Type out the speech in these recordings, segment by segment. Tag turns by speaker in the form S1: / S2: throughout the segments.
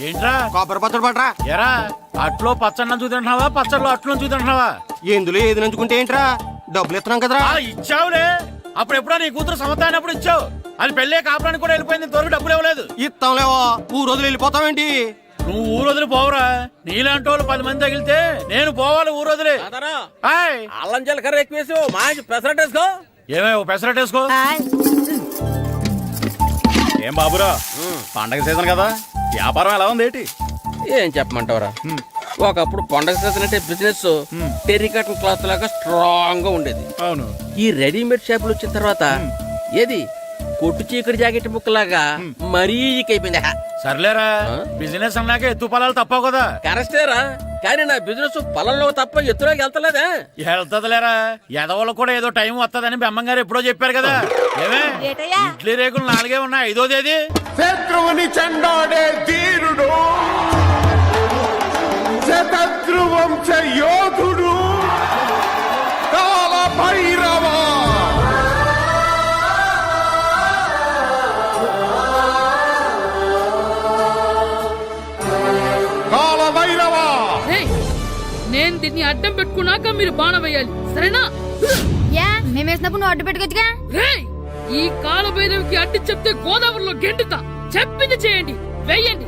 S1: ఏంట్రా
S2: కొబ్బరి పచ్చడి పట్రా.
S1: ఎరా అట్లో పచ్చడి చూద్దంటున్నావా, పచ్చడిలో అట్లో చూద్దంటున్నావా?
S2: ఎందులో ఏది నంచుకుంటే ఏంట్రా, డబ్బులు ఇస్తున్నాం కదరా.
S1: ఇచ్చావులే, అప్పుడు ఎప్పుడో నీ కూతురు సమత అయినప్పుడు ఇచ్చావు. అది పెళ్ళే కాపురానికి కూడా వెళ్ళిపోయింది, ఇంతవరకు డబ్బులు ఇవ్వలేదు.
S2: ఇస్తాంలేవో, ఊరు రోజులు వెళ్ళిపోతావేంటి?
S1: నువ్వు ఊరు వదిలి పోవురా. నీలాంటి వాళ్ళు 10 మంది తగిలితే నేను పోవాలి ఊరు వదిలి.
S3: అల్లం జీలకర్ర ఎక్కువేసి మంచి పెసరట్ వేసుకో.
S1: ఏమే పెసరట్ వేసుకో.
S4: ఏం బాబురా, పండగ సీజన్ కదా, వ్యాపారం ఎలా ఉంది ఏంటి?
S3: ఏం చెప్పమంటావరా, ఒకప్పుడు పండగ సీజన్ అంటే బిజినెస్ టెర్రికాటన్ క్లాత్ లాగా స్ట్రాంగ్ గా ఉండేది.
S4: అవును.
S3: ఈ రెడీమేడ్ షాపులు వచ్చిన తర్వాత ఏది కొట్టు చీకటి జాకెట్ ముక్కలాగా మరీ అయిపోయింది.
S1: సర్లేరా, బిజినెస్ అన్నాక ఎత్తు పొలాలు తప్పవు కదా.
S3: కరెస్టేరా, కానీ నా బిజినెస్ పొలంలో తప్ప ఎత్తులోకి వెళ్తలేదా?
S1: వెళ్తదిలేరా, ఎదవలకు కూడా ఏదో టైం వస్తుందని బెమ్మంగారు ఎప్పుడో చెప్పారు కదా. ఏమే ఇడ్లీ రేకులు 4 ఉన్నాయి, 5వ తేదీ.
S5: శత్రువుని చెండాడే ధీరుడు, శతద్రు వంశ యోధుడు కాల భైరవ. కాల భైరవ,
S6: నేను దీన్ని అడ్డం పెట్టుకున్నాక మీరు బాణం వేయాలి, సరేనా?
S7: మేమేసినప్పుడు నువ్వు అడ్డు పెట్టుకోవచ్చుగా.
S6: ఈ కాలభైరవికి అడ్డు చెప్తే గోదావరిలో గెంటుతా. చెప్పింది చేయండి, వెయ్యండి.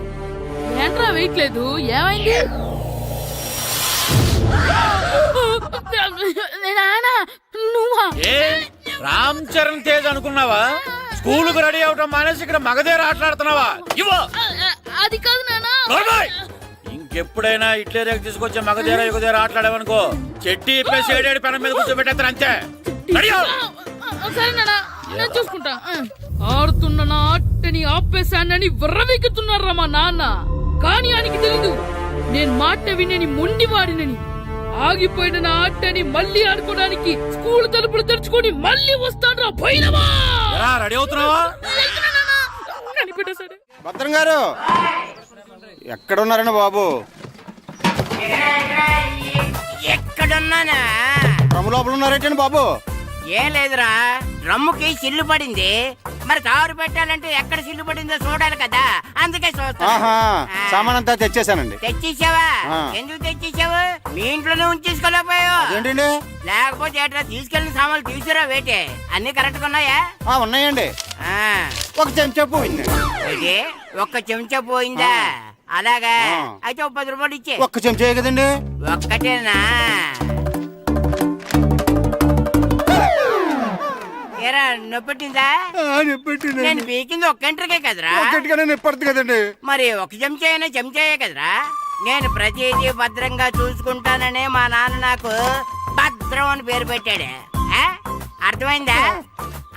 S6: ఏంట్రా వెయ్యట్లేదు, ఏమైంది? నువ్వా?
S1: రామ్ చరణ్ తేజ్ అనుకున్నావా? స్కూల్ కు రెడీ అవటం మానేసి ఇక్కడ మగధీర ఆటలాడుతున్నావా?
S6: అది కాదు నానా.
S1: ఇంకెప్పుడైనా ఇడ్లీ రేకు తీసుకొచ్చే మగధీర యుగధీర ఆటలాడేవనుకో, చెట్టి ఇప్పేసి 7 పెనం మీద కూర్చోబెట్టేస్తారు అంతే.
S6: సరే నానా, నేను చూసుకుంటా. ఆడుతున్న నా ఆటని ఆపేశానని విర్రవీగుతున్నారా మా నాన్న. కానీ ఆయనకి తెలీదు నేను మాట వినని మొండివాడినని. ఆగిపోయిన నా ఆటని మళ్ళీ ఆడుకోవడానికి స్కూల్ తలుపులు తెరుచుకొని మళ్ళీ వస్తాడ్రా భైరవా.
S1: రెడీ అవుతున్నావా?
S6: కనిపెట్టేశాడు.
S2: భద్రం గారు ఎక్కడున్నారండి బాబు?
S8: ఎక్కడున్నానా?
S2: డ్రమ్ లోపల ఉన్నారేంటండి బాబు?
S8: ఏం లేదురా, డ్రమ్ముకి సిల్లు పడింది. మరి కారు పెట్టాలంటే ఎక్కడ సిల్లు పడిందో చూడాలి కదా, అందుకే చూస్తా.
S2: సామాన్ అంతా తెచ్చేసానండి.
S8: తెచ్చేసావా? ఎందుకు తెచ్చేసావు? మీ ఇంట్లోనే ఉంచేసుకోలేకపోయావు
S2: ఏంటండి?
S8: లేకపోతే ఎట్లా తీసుకెళ్లిన సామాన్లు తీసుకురా వేటే. అన్ని కరెక్ట్ గా ఉన్నాయా?
S2: ఉన్నాయండి. ఒక చెంచా పోయింది.
S8: అయితే ఒక్క చెంచా పోయిందా? అలాగా, అయితే 10 రూపాయలు ఇచ్చే.
S2: ఒక్క చెంచా కదండి?
S8: ఒక్కటేనా? ఏరా నొప్పెట్టిందా? నేను పీకింది ఒక్క గంటకే కదరా.
S2: నొప్పడుతుంది కదండి.
S8: మరి ఒక చెంచాయనే చెంచాయే కదరా. నేను ప్రతిదీ భద్రంగా చూసుకుంటాననే మా నాన్న నాకు భద్రం అని పేరు పెట్టాడు. అర్థమైందా?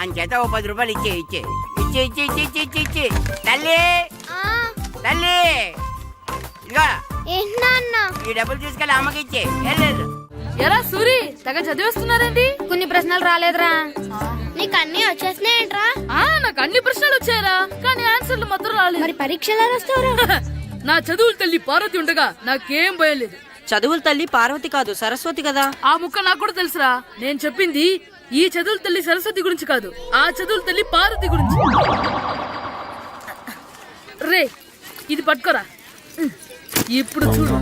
S8: అంచేత 10 రూపాయలు ఇచ్చే ఇచ్చే ఇచ్చే ఇచ్చే ఇచ్చే ఇచ్చే ఇచ్చే. తల్లి తల్లి, ఇదిగో ఈ డబ్బులు తీసుకెళ్ళి అమ్మకి ఇచ్చే. వెళ్ళలేదు.
S6: ఎరా సూరి, తెగ చదివేస్తున్నారండి.
S7: కొన్ని ప్రశ్నలు రాలేదురా. నీకు అన్ని వచ్చేసినాయంట్రా?
S6: నాకు అన్ని ప్రశ్నలు వచ్చాయరా, కానీ ఆన్సర్లు మాత్రం రాలేదు.
S7: మరి పరీక్షలు రాస్తావురా?
S6: నా చదువుల తల్లి పార్వతి ఉండగా నాకేం భయం లేదు.
S9: చదువుల తల్లి పార్వతి కాదు, సరస్వతి కదా.
S6: ఆ ముక్క నాకు కూడా తెలుసురా. నేను చెప్పింది ఈ చదువుల తల్లి సరస్వతి గురించి కాదు, ఆ చదువుల తల్లి పార్వతి గురించి. రే, ఇది పట్టుకోరా. ఇప్పుడు చూడు.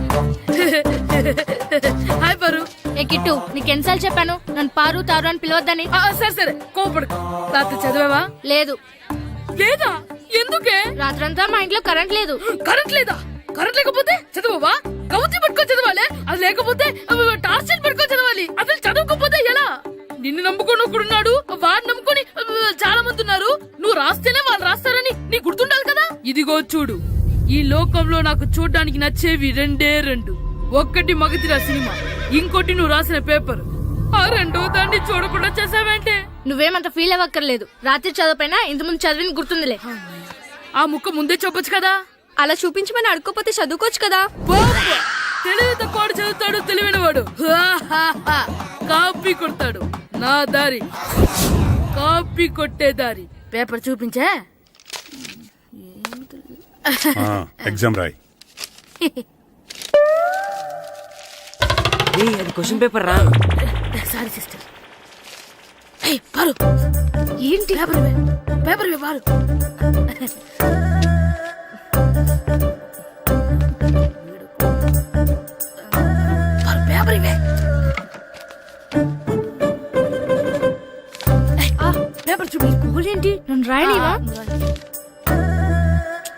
S6: హాయ్ పారు.
S7: ఏ కిట్టు, నీకెన్నిసార్లు చెప్పాను నన్ను పారు తారు అని పిలవద్దని?
S6: సరే సరే, కోపడకు. రాత్రి చదివావా?
S7: లేదు.
S6: లేదా? ఎందుకే?
S7: రాత్రంతా మా ఇంట్లో కరెంట్ లేదు.
S6: కరెంట్ లేదా? కరెంట్ లేకపోతే చదవవా? కవిత పట్టుకొని చదవాలి. అది లేకపోతే టార్చ్ పట్టుకొని చదవాలి. అసలు చదవకపోతే ఎలా? నిన్ను నమ్ముకొని ఒకడున్నాడు, వాడిని నమ్ముకొని చాలా మంది ఉన్నారు. నువ్వు రాస్తేనే వాళ్ళు రాస్తారని నీ గుర్తుండాలి కదా. ఇదిగో చూడు, ఈ లోకంలో నాకు చూడ్డానికి నచ్చేవి 2. ఒక్కటి మగధీర సినిమా, ఇంకోటి నువ్వు రాసిన పేపర్. ఆ 2వ దాన్ని చూడకుండా చేసావేంటే?
S7: నువ్వేమంత ఫీల్ అవ్వక్కర్లేదు. రాత్రి చదవపోయినా ఇంతకుముందు చదివిన గుర్తుందిలే.
S6: ఆ ముక్క ముందే చెప్పొచ్చు కదా.
S9: అలా చూపించమని అడుక్కోపోతే చదువుకోవచ్చు కదా.
S6: తెలివి తక్కువ చదువుతాడు, తెలివైన వాడు కాపీ కొడతాడు. నా దారి కాపీ కొట్టే దారి. పేపర్ చూపించా?
S4: ఎగ్జామ్ రాయి.
S9: అది క్వశ్చన్ పేపర్ రా.
S6: Sorry sister. ఏంటి పేపర్? పేపర్ పారు.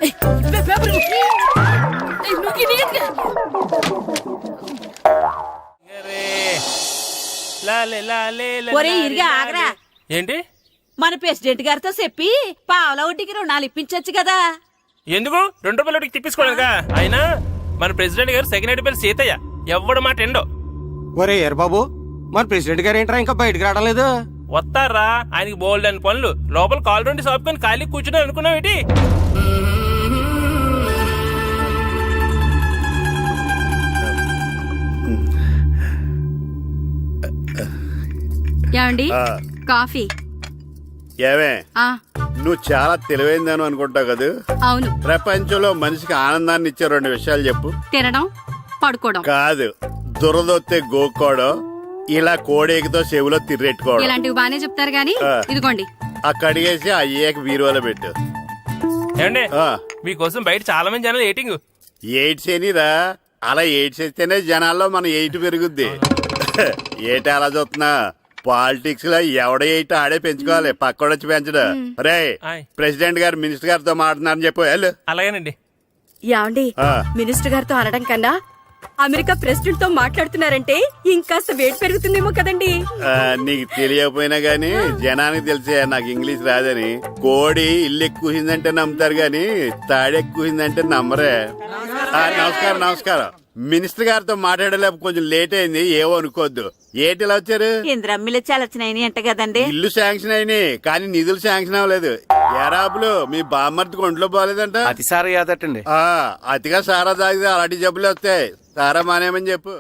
S6: ఏయ్, ఇవ్వే పేపర్ ఇవ్వు. ఏయ్, నువ్వు ఇది ఎత్తుకే.
S9: ఒరే ఇరిగా ఆగరా.
S10: ఏంటి
S9: మన ప్రెసిడెంట్ గారితో చెప్పి పావలా వడ్డీకి రుణాలు ఇప్పించొచ్చు కదా.
S10: ఎందుకు 2 రూపాయలకి తిప్పించుకోలేదుగా. అయినా మన ప్రెసిడెంట్ గారు సెకండ్ హెడ్ పేరు సీతయ్య, ఎవ్వడు మాట ఎండో.
S2: ఒరే ఎర్ బాబు, మన ప్రెసిడెంట్ గారు ఏంట్రా ఇంకా బయటకు రావడం లేదు?
S10: వస్తారా, ఆయనకి బోల్డ్ అని పనులు. లోపల కాల్ రెండు సాపుకొని ఖాళీ కూర్చుని అనుకున్నావు ఏంటి?
S7: ఏమండి కాఫీ?
S5: ఏమే నువ్వు చాలా తెలివైందని అనుకుంటావు కదా.
S7: అవును.
S5: ప్రపంచంలో మనిషికి ఆనందాన్ని ఇచ్చే 2 విషయాలు చెప్పు.
S7: తినడం, పడుకోవడం.
S5: కాదు, దురదొత్తే గోక్కోవడం, ఇలా కోడేకితో చెవులో తిర్రెట్టుకోవడం.
S7: ఇలాంటివి బానే చెప్తారు గానీ ఇదిగోండి.
S5: అక్కడిగేసి అయ్యాక బీరువాలో పెట్టు.
S10: ఏమండి మీకోసం బయట చాలా మంది జనాలు ఏటింగ్.
S5: ఎయిడ్స్ ఏనిరా, అలా ఎయిడ్స్ వేస్తేనే జనాల్లో మన ఎయిట్ పెరుగుద్ది. ఏటి అలా చూస్తున్నా? పాలిటిక్స్ లో ఎవడ ఎయిట్ ఆడే పెంచుకోవాలి, పక్కోడొచ్చి పెంచడం. రే ప్రెసిడెంట్ గారు మినిస్టర్ గారితో మాట్లాడుతున్నారని చెప్పు. వెళ్ళు.
S10: అలాగేనండి.
S9: యాండి మినిస్టర్ గారితో అనడం కన్నా అమెరికా ప్రెసిడెంట్ తో మాట్లాడుతున్నారంటే ఇంకాస్త వేడి పెరుగుతుందేమో కదండి.
S5: నీకు తెలియకపోయినా గానీ జనానికి తెలిసే నాకు ఇంగ్లీష్ రాదని. కోడి ఇల్లు ఎక్కువసిందంటే నమ్ముతారు గాని తాడెక్కువసిందంటే నమ్మరే. నమస్కారం నమస్కారం. మినిస్టర్ గారితో మాట్లాడలేక కొంచెం లేట్ అయింది, ఏవో అనుకోవద్దు. ఏటి ఇలా వచ్చారు?
S9: ఇంద్రమ్మిలు చాలచ్చినాయని అంట కదండి.
S5: ఇల్లు శాంక్షన్ అయినాయి కానీ నిధులు శాంక్షన్ అవ్వలేదు. ఎరాబులు మీ బామ్మర్తికి ఒంట్లో పోలేదంట.
S2: అతిసారి యాదటండి.
S5: అతిగా సారా తాగితే అలాంటి జబ్బులు వస్తాయి. సారా మానేమని చెప్పు.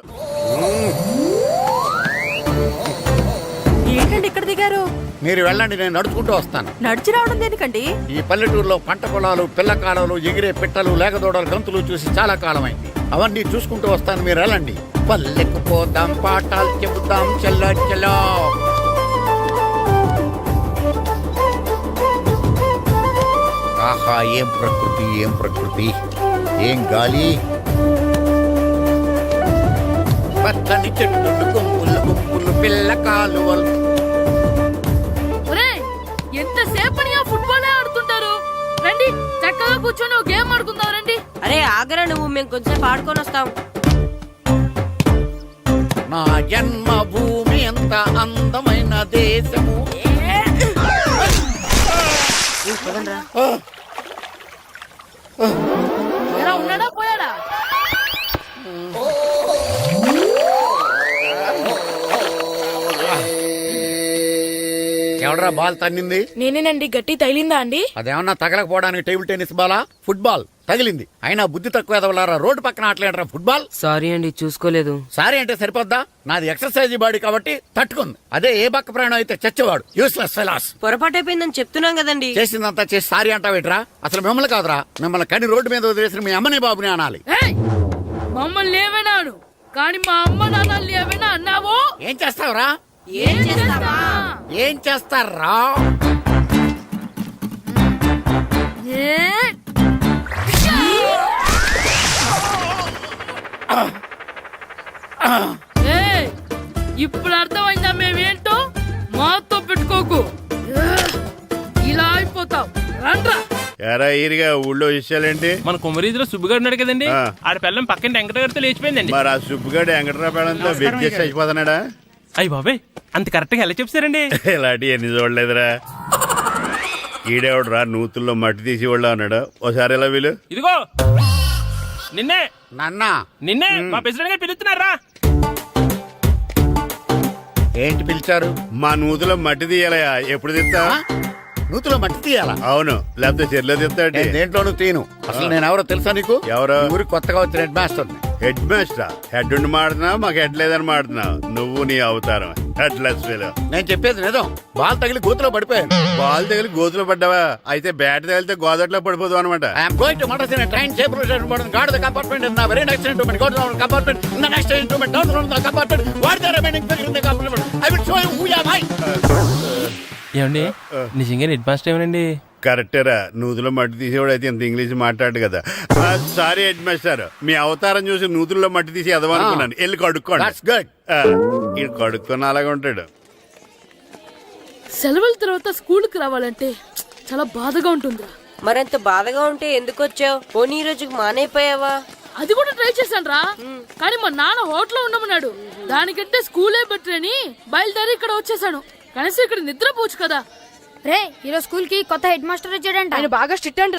S9: ఏంటండి ఇక్కడ దిగారు?
S1: మీరు వెళ్ళండి, నేను నడుచుకుంటూ వస్తాను.
S9: నడిచి రావడం దేనికండి?
S1: ఈ పల్లెటూరులో పంట పొలాలు, పిల్ల కాలాలు, ఎగిరే పిట్టలు, లేకదోడలు, గంతులు చూసి చాలా కాలమైంది. అవన్నీ చూసుకుంటూ వస్తాను, మీరు వెళ్ళండి. పల్లెకు పోదాం, పాఠాలు చెబుతాం, చెల్లో చెల్లో. ఆహా, ఏం ప్రకృతి, ఏం ప్రకృతి, ఏం గాలి. పచ్చని చెట్లు, గుంపులు గుంపులు, పిల్ల కాలువలు.
S6: ఒరేయ్, ఎంతసేపని ఆ ఫుట్బాల్ ఆడుతుంటారు? రండి చక్కగా కూర్చొని ఒక గేమ్ ఆడుకుందాం రండి.
S9: అరే ఆగరా నువ్వు, మేము కొంచెం ఆడుకొని వస్తాం.
S1: నా జన్మభూమి ఎంత అందమైన దేశము.
S6: ఎలా ఉన్నాడా పోయాడా?
S1: ఎవడరా బాల్ తన్నింది?
S6: నేనేనండి. గట్టి తగిలిందా అండి?
S1: అదేమన్నా తగలకపోవడానికి టేబుల్ టెన్నిస్ బాలా, ఫుట్బాల్ తగిలింది. అయినా బుద్ధి తక్కువ ఎదవలారా, రోడ్డు పక్కన ఆటలేడరా ఫుట్బాల్.
S9: సారీ అండి, చూసుకోలేదు.
S1: సారీ అంటే సరిపోద్దా? నాది ఎక్సర్సైజ్ బాడీ కాబట్టి తట్టుకుంది. అదే ఏ బక్క ప్రాణం అయితే చచ్చేవాడు. Useless fellas.
S9: పొరపాటు అయిపోయిందని చెప్తున్నాం కదండి.
S1: చేసిందంతా చేసి సారీ అంటావేట్రా? అసలు మిమ్మల్ని కాదురా, మిమ్మల్ని కని రోడ్డు మీద వదిలేసిన మీ అమ్మని బాబుని అనాలి.
S6: ఏయ్, మమ్మల్ని ఏమైనాను కానీ మా అమ్మ నాన్నల్ని ఏమైనా అన్నావో?
S1: ఏం చేస్తావురా?
S6: ఏం చేస్తావా?
S1: ఏం చేస్తారా?
S6: ఇప్పుడు అర్థమైందా మేమేంటో? మాతో పెట్టుకోకు, ఇలా అయిపోతావు. రండ్రా.
S5: ఎరా ఈరిగా ఊళ్ళో విషయాలేంటి?
S10: మన కుమరీధిలో సుబ్బుగాడు ఉన్నాడు కదండి, ఆడ పిల్లం పక్కన వెంకట గారితో లేచిపోయిందండి.
S5: మరి ఆ సుబ్బుగాడు వెంకటరాపేడంతో వెయిట్ చేసి అయిపోతున్నాడా?
S10: అయ్యి బాబాయ్, అంత కరెక్ట్ గా ఎలా చెప్తారండి?
S5: ఇలాంటి ఎన్ని చూడలేదురా. ఈడేవడరా నూతుల్లో మట్టి తీసి వాళ్ళు అన్నాడు. ఓసారి ఎలా వీలు?
S10: ఇదిగో నిన్నే
S1: నాన్నా,
S10: నిన్నే మా ప్రెసిడెంట్ గారు పిలుస్తున్నారా?
S1: ఏంటి పిలిచారు?
S5: మా నూతులో మట్టి తీయాలయా. ఎప్పుడు తీస్తా?
S1: నూతులో మట్టి తీయాలా?
S5: అవును, లేకపోతే చెర్లో తీస్తాడు.
S1: నేను దేంట్లోనూ తీను. అసలు నేను ఎవరో తెలుసా నీకు?
S5: ఎవరో?
S1: ఊరి కొత్తగా వచ్చిన head master.
S5: Head master? Head ఉండి మాడుతున్నావు, మాకు హెడ్ లేదని మాడుతున్నావు. నువ్వు నీ అవతారం హెడ్ లెస్ ఫెలో.
S1: నేను చెప్పేది నిజం. బాల్ తగిలి గోతులో పడిపోయాను.
S5: బాల్ తగిలి గోతులో పడ్డావా? అయితే బ్యాట్ తగిలితే గోదట్లో పడిపోదు అనమాట.
S1: I'm going to murders in a train safe route guard the compartment in the very next instrument go down compartment in the next instrument down from the compartment what the remaining figure in the compartment I will show you who you are.
S10: ఏమండి నిజంగా head master ఏమనండి?
S5: కరెక్టేరా, నూతులో మట్టి తీసేవాడు అయితే ఇంత English మాట్లాడు కదా. Sorry head master, మీ అవతారం చూసి నూతుల్లో మట్టి తీసి ఎదవనుకున్నాను. వెళ్ళి కడుక్కోండి. ఇది కడుక్కొని అలాగే ఉంటాడు.
S6: సెలవుల తర్వాత స్కూల్కి రావాలంటే చాలా బాధగా ఉంటుందిరా.
S11: మరంత బాధగా ఉంటే ఎందుకు వచ్చావు? పోనీ ఈ రోజుకి మానైపోయావా?
S6: అది కూడా ట్రై చేశాను రా, కానీ మా నాన్న హోటల్లో ఉండమన్నాడు. దానికంటే స్కూలే బెటర్ అని బయలుదేరి ఇక్కడ వచ్చేసాను. కనీసం ఇక్కడ నిద్రపోవచ్చు కదా.
S7: రే ఈరోజు స్కూల్ కి కొత్త హెడ్ మాస్టర్ వచ్చాడంట.
S6: ఆయన బాగా స్ట్రిక్ట్ అంట.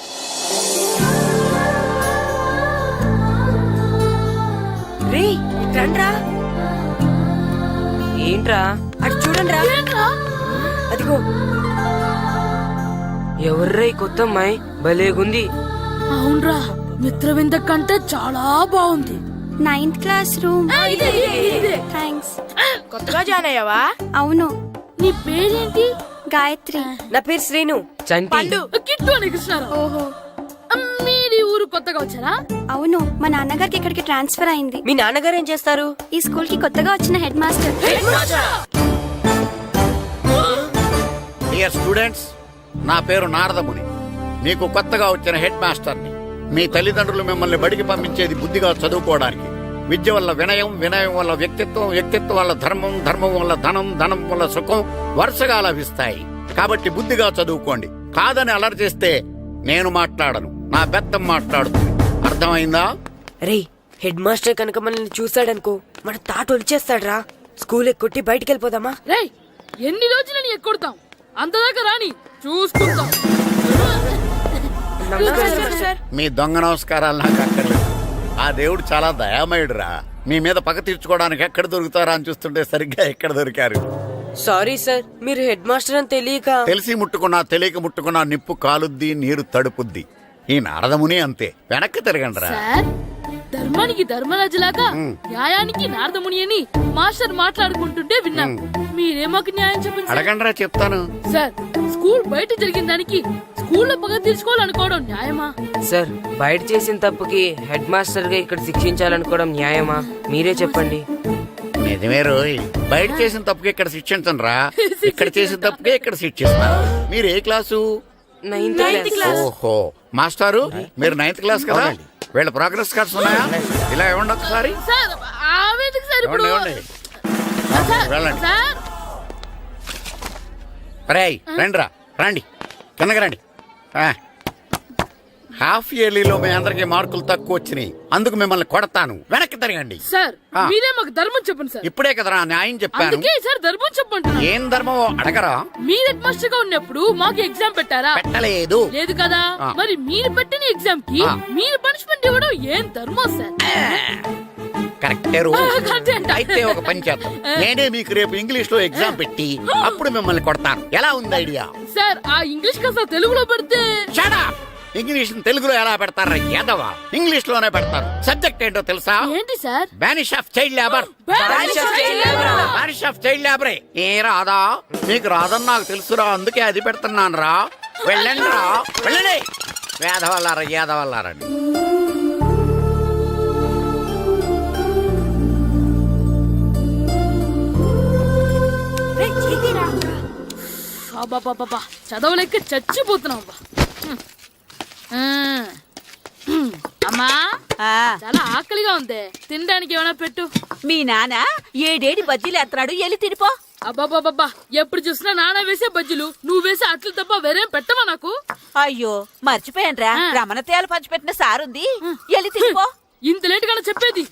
S11: రే రండ్రా. ఏంట్రా అటు చూడండిరా. అదిగో ఎవర్రా ఈ కొత్త అమ్మాయి? భలేగుంది.
S6: అవునరా, మిత్రవింద కంటే చాలా బాగుంది.
S9: 9th class room. థ్యాంక్స్.
S6: కొత్తగా జాయిన్ అయ్యావా?
S9: అవును.
S6: నీ పేరేంటి?
S9: గాయత్రి.
S11: నా పేరు శ్రీను. చంటి.
S6: కిట్టు అని కృష్ణారావు.
S9: ఓహో.
S6: మీది ఊరు కొత్తగా వచ్చారా?
S9: అవును, మా నాన్నగారికి ఇక్కడికి ట్రాన్స్ఫర్ అయింది.
S11: మీ నాన్నగారు ఏం చేస్తారు?
S9: ఈ స్కూల్ కి కొత్తగా వచ్చిన హెడ్ మాస్టర్.
S1: డియర్ స్టూడెంట్స్, నా పేరు నారదముని. మీకు కొత్తగా వచ్చిన హెడ్ మాస్టర్ని. మీ తల్లిదండ్రులు మిమ్మల్ని బడికి పంపించేది బుద్ధిగా చదువుకోవడానికి. విద్య వల్ల వినయం, వినయం వల్ల వ్యక్తిత్వం, వ్యక్తిత్వం వల్ల ధర్మం, ధర్మం వల్ల ధనం, ధనం వల్ల సుఖం వరుసగా లభిస్తాయి. కాబట్టి బుద్ధిగా చదువుకోండి. కాదని అలర్ చేస్తే నేను మాట్లాడను, నా బెత్తం మాట్లాడుతుంది. అర్థమైందా?
S11: రే హెడ్ మాస్టర్ కనుక మనల్ని చూసాడనుకో మన తాట వచ్చేస్తాడ్రా. స్కూల్ ఎక్కొట్టి బయటికి వెళ్ళిపోదామా?
S6: రే ఎన్ని రోజులని ఎక్కొడతాం? అంతదాకా రాని చూసుకుంటాం.
S1: మీ దొంగ నమస్కారాలు నాకు అక్కర్లేదు. ఆ దేవుడు చాలా దయామయుడురా. మీ మీద పగ తీర్చుకోవడానికి ఎక్కడ దొరుకుతారా అని చూస్తుంటే సరిగ్గా ఎక్కడ దొరికారు.
S11: సారీ సార్, మీరు హెడ్ మాస్టర్ అని తెలియక.
S1: తెలిసి ముట్టుకున్నా తెలియక ముట్టుకున్నా నిప్పు కాలుద్ది, నీరు తడుపుద్ది. ఈ నారదముని అంతే. వెనక్కి తిరగండి రా.
S6: సార్, ధర్మానికి ధర్మరాజులాగా న్యాయానికి నారదముని అని మాస్టర్ మాట్లాడుకుంటుంటే విన్నాం. మీరే మాకు న్యాయం చెప్పండి.
S1: అడగండి రా, చెప్తాను.
S6: సార్, స్కూల్ బయట జరిగిన దానికి స్కూల్లో పగ తీర్చుకోవాలనుకోవడం న్యాయమా?
S11: సార్, బయట చేసిన తప్పుకి హెడ్ మాస్టర్ గా ఇక్కడ శిక్షించాలనుకోవడం న్యాయమా? మీరే చెప్పండి.
S1: నిజమే రోయ్, బయట చేసిన తప్పుకి ఇక్కడ శిక్షించను రా. ఇక్కడ చేసిన తప్పుకే ఇక్కడ శిక్షిస్తాను. మీరు ఏ క్లాసు?
S11: 9th class.
S1: ఓహో, మాస్టారు మీరు 9th క్లాస్ కదా? వీళ్ళ ప్రోగ్రెస్ కార్డ్స్ ఉన్నాయా? ఇలా ఇవ్వండి ఒకసారి.
S6: సార్, ఆవేదకు సార్ ఇప్పుడు.
S1: ఇవ్వండి. వెళ్ళండి.
S6: సార్,
S1: రేయ్ రండి రా, రండి కిందకి రండి. హాఫ్ ఇయర్లీలో మీ అందరికి మార్కులు తక్కువ వచ్చినాయి, అందుకు మిమ్మల్ని కొడతాను. వెనక్కి తిరగండి.
S6: సార్ మీరే మాకు ధర్మం చెప్పండి సార్.
S1: ఇప్పుడే కదరా న్యాయం చెప్పాను.
S6: అందుకే సార్ ధర్మం చెప్పంటున్నా.
S1: ఏం ధర్మం అడగరా?
S6: మీరు హెడ్ మాస్టర్ గా ఉన్నప్పుడు మాకు ఎగ్జామ్ పెట్టారా?
S1: పెట్టలేదు.
S6: లేదు కదా. మరి మీరు పెట్టిన ఎగ్జామ్ కి మీరు పనిష్మెంట్ ఇవ్వడం ఏం ధర్మం సార్?
S1: కరెక్టే రో. అయితే ఒక పని చేద్దాం, నేనే మీకు రేపు ఇంగ్లీష్ లో ఎగ్జామ్ పెట్టి అప్పుడు మిమ్మల్ని కొడతాను. ఎలా ఉంది ఐడియా?
S6: సార్, ఆ ఇంగ్లీష్ కాస్త తెలుగులో పెడితే.
S1: Shut up! ఇంగ్లీష్ తెలుగులో ఎలా పెడతారా యాదవా? ఇంగ్లీష్ లోనే పెడతారు. సబ్జెక్ట్ ఏంటో తెలుసా?
S6: ఏంటి sir?
S1: Banish of child labour. Banish of child లేబరే. ఏ రాదా? మీకు రాదని నాకు తెలుసురా, అందుకే అది పెడుతున్నాను రా. వెళ్ళండి రా, వెళ్ళండి. వేదవల్లారా, యాదవల్లారండి.
S6: చదవలేక చచ్చిపోతున్నాం. అమ్మా, చాలా ఆకలిగా ఉంది, తినడానికి ఏమైనా పెట్టు.
S12: మీ నాన్న ఏడేడి బజ్జీలు ఎత్తాడు, ఎల్లి తినిపో.
S6: అబ్బాబాబా, ఎప్పుడు చూసినా నాన్న వేసే బజ్జీలు, నువ్వు వేసే అట్లు తప్ప వేరేం పెట్టవా నాకు?
S12: అయ్యో మర్చిపోయానురా, రమణ తేలు పంచిపెట్టిన సారుంది, ఎల్లి తినిపో.
S6: ఇంత లేట్ గా చెప్పేది.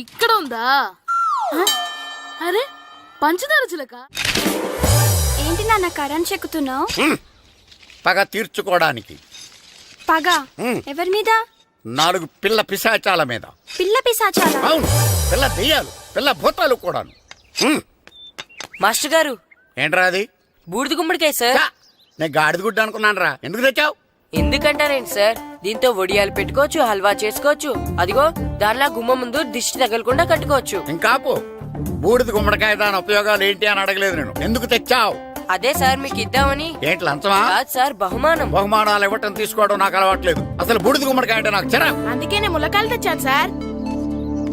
S6: ఇక్కడ ఉందా? అరే పంచదార చిలక.
S9: ఏంటి నాన్న కరెంట్ చెక్కుతున్నావు?
S1: పగ తీర్చుకోవడానికి.
S9: పగ ఎవరి మీద?
S1: 4 పిల్ల పిశాచాల మీద.
S9: పిల్ల పిశాచాల?
S1: అవును, పిల్ల దెయ్యాలు, పిల్ల భూతాలు కూడాను.
S11: మాస్టర్ గారు,
S1: ఏంట్రా అది?
S11: బూడిద గుమ్మడికాయ సార్.
S1: నేను గాడిద గుడ్డ అనుకున్నాను రా. ఎందుకు తెచ్చావు?
S11: ఎందుకంటారేంటి సార్, దీంతో వడియాలు పెట్టుకోవచ్చు, హల్వా చేసుకోవచ్చు. అదిగో దానిలా గుమ్మ ముందు దిష్టి తగలకుండా కట్టుకోవచ్చు.
S1: ఇంకాపు, బూడిద గుమ్మడికాయ దాని ఉపయోగాలు ఏంటి అని అడగలేదు నేను. ఎందుకు తెచ్చావు?
S11: అదే సార్ మీకు ఇద్దామని.
S1: ఏంటి లంచమా?
S11: కాదు సార్, బహుమానం.
S1: బహుమానాలు ఇవ్వటం తీసుకోవడం నాకు అలవాట్లేదు. అసలు బూడిద గుమ్మడికాయ అంటే నాకు చెరా.
S6: అందుకే నేను ములకాయలు తెచ్చాను సార్.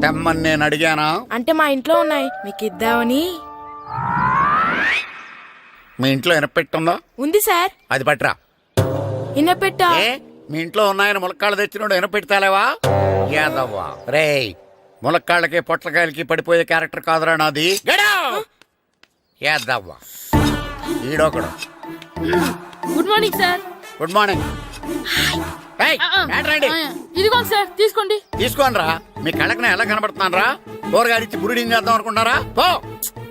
S1: తెమ్మని నేను అడిగానా?
S6: అంటే మా ఇంట్లో ఉన్నాయి, మీకు ఇద్దామని.
S1: మీ ఇంట్లో ఎనపెట్టుందా?
S6: ఉంది సార్.
S1: అది పట్రా.
S6: ఇనపెట్టా?
S1: మీ ఇంట్లో ఉన్నాయని ములక్కాళ్ళు తెచ్చినోడు ఎనపెడతాలేవా? యాదవ్వా రేయ్, ములక్కాళ్ళకి పొట్లకాయలకి పడిపోయే క్యారెక్టర్ కాదురా నాది. యాదవ్వా ఈడొకడు.
S6: Good morning sir.
S1: Good morning. ఏయ్, ఏంట్రాండి?
S6: ఇదిగోండి సార్, తీసుకోండి.
S1: తీసుకోనరా, మీ కళ్ళకి నేను ఎలా కనబడుతున్నాను రా? కూరగాయలిచ్చి బురిడింగ్ చేద్దాం అనుకుంటారా? పో.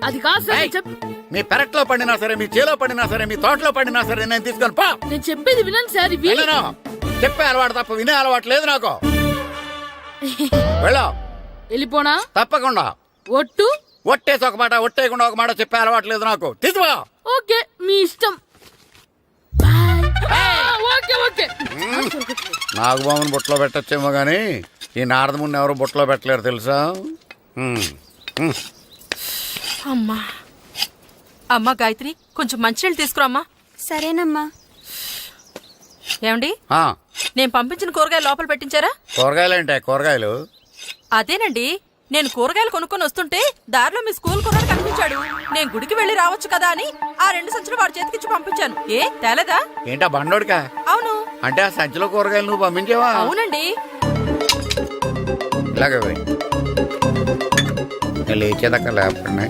S6: అది కాదు సార్,
S1: ఏయ్, మీ పెరట్లో పండినా సరే, మీ చేలో పండినా సరే, మీ తోటలో పండినా సరే, నేను తీసుకొని పో.
S6: నేను చెప్పేది వినండి సార్. ఇవి
S1: వెళ్ళను. చెప్పే అలవాటు తప్ప వినే అలవాటు లేదు నాకు. వెళ్ళో.
S6: వెళ్ళిపోనా?
S1: తప్పకుండా.
S6: ఒట్టు?
S1: ఒట్టేసి ఒక మాట, ఒట్టేయకుండా ఒక మాట చెప్పే అలవాటు లేదు నాకు. తీసుకో.
S6: ఓకే, మీ ఇష్టం. బాయ్. Okay okay.
S1: నాగబాబుని బుట్టలో పెట్టచ్చేమో గానీ ఈ నారదముని ఎవరు బుట్టలో పెట్టలేరు తెలుసా?
S12: అమ్మా అమ్మా గాయత్రి, కొంచెం మంచినీళ్ళు తీసుకురామ్మా.
S9: సరేనమ్మా.
S12: ఏమండి,
S1: ఆ,
S12: నేను పంపించిన కూరగాయలు లోపల పెట్టించారా?
S1: కూరగాయలేంటే కూరగాయలు?
S12: అదేనండి, నేను కూరగాయలు కొనుక్కొని వస్తుంటే దారిలో మీ స్కూల్ కుర్రాడు కనిపించాడు. నేను గుడికి వెళ్ళి రావచ్చు కదా అని ఆ 2 సంచులు వాడి చేతికిచ్చి పంపించాను. ఏ తేలేదా?
S1: ఏంటా బండోడికా?
S12: అవును.
S1: అంటే ఆ సంచిలో కూరగాయలు నువ్వు పంపించావా?
S12: అవునండి.
S1: ఇలాగే లేచేదాకా లేపండి.